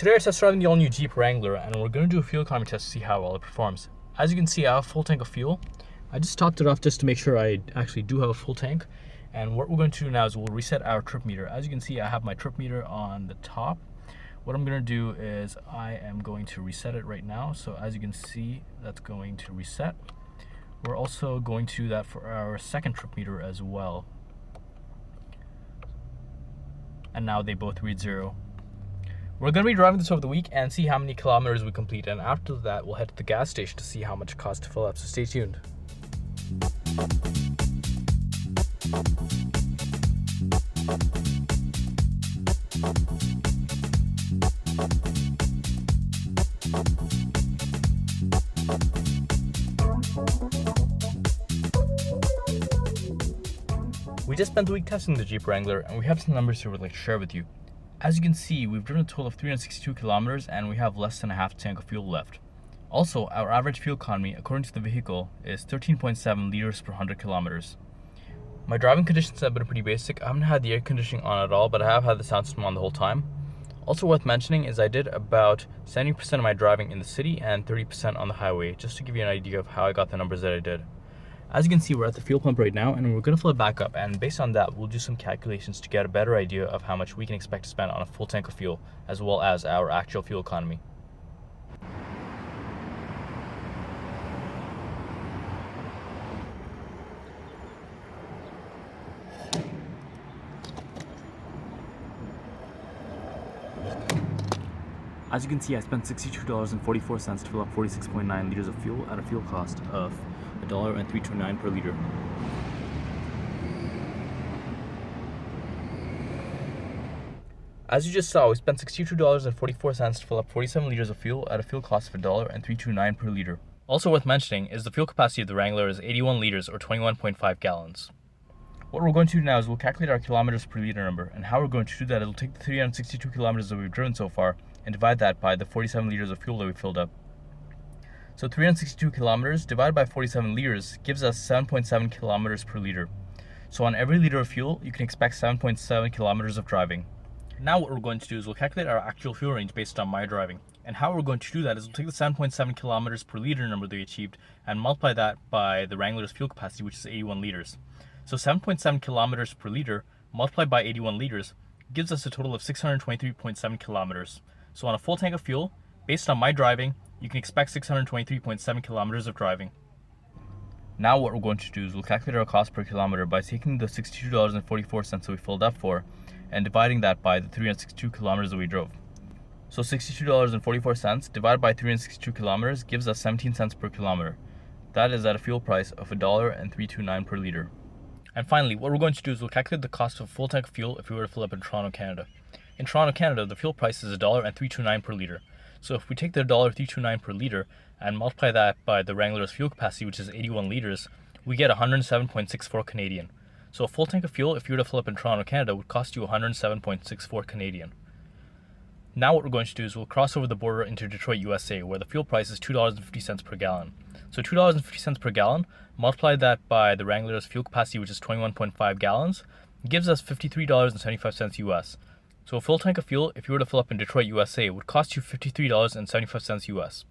Today we're test driving the all-new Jeep Wrangler, and we're going to do a fuel economy test to see how well it performs. As you can see, I have a full tank of fuel. I just topped it off just to make sure I actually do have a full tank. And what we're going to do now is we'll reset our trip meter. As you can see, I have my trip meter on the top. What I'm going to do is I am going to reset it right now. So as you can see, that's going to reset. We're also going to do that for our second trip meter as well. And now they both read 0. We're going to be driving this over the week and see how many kilometers we complete, and after that we'll head to the gas station to see how much it costs to fill up, so stay tuned. We just spent the week testing the Jeep Wrangler, and we have some numbers here we'd like to share with you. As you can see, we've driven a total of 362 kilometers and we have less than a half tank of fuel left. Also, our average fuel economy, according to the vehicle, is 13.7 liters per 100 kilometers. My driving conditions have been pretty basic. I haven't had the air conditioning on at all, but I have had the sound system on the whole time. Also worth mentioning is I did about 70% of my driving in the city and 30% on the highway, just to give you an idea of how I got the numbers that I did. As you can see, we're at the fuel pump right now, and we're going to fill it back up, and based on that we'll do some calculations to get a better idea of how much we can expect to spend on a full tank of fuel, as well as our actual fuel economy. As you can see, I spent $62.44 to fill up 46.9 liters of fuel at a fuel cost of $1.329 per liter. As you just saw, we spent $62.44 to fill up 47 liters of fuel at a fuel cost of $1.329 per liter. Also worth mentioning is the fuel capacity of the Wrangler is 81 liters or 21.5 gallons. What we're going to do now is we'll calculate our kilometers per liter number, and how we're going to do that is we'll take the 362 kilometers that we've driven so far and divide that by the 47 liters of fuel that we filled up. So 362 kilometers divided by 47 liters gives us 7.7 kilometers per liter. So on every liter of fuel, you can expect 7.7 kilometers of driving. Now what we're going to do is we'll calculate our actual fuel range based on my driving. And how we're going to do that is we'll take the 7.7 kilometers per liter number that we achieved and multiply that by the Wrangler's fuel capacity, which is 81 liters. So 7.7 kilometers per liter multiplied by 81 liters gives us a total of 623.7 kilometers. So on a full tank of fuel, based on my driving, you can expect 623.7 kilometers of driving. Now what we're going to do is we'll calculate our cost per kilometer by taking the $62.44 that we filled up for and dividing that by the 362 kilometers that we drove. So $62.44 divided by 362 kilometers gives us 17 cents per kilometer. That is at a fuel price of $1.329 per liter. And finally, what we're going to do is we'll calculate the cost of a full tank of fuel if we were to fill up in Toronto, Canada. In Toronto, Canada, the fuel price is $1.329 per liter. So if we take the $1.329 per liter and multiply that by the Wrangler's fuel capacity, which is 81 liters, we get 107.64 Canadian. So a full tank of fuel, if you were to fill up in Toronto, Canada, would cost you 107.64 Canadian. Now what we're going to do is we'll cross over the border into Detroit, USA, where the fuel price is $2.50 per gallon. So $2.50 per gallon, multiply that by the Wrangler's fuel capacity, which is 21.5 gallons, gives us $53.75 US. So a full tank of fuel, if you were to fill up in Detroit, USA, would cost you $53.75 US.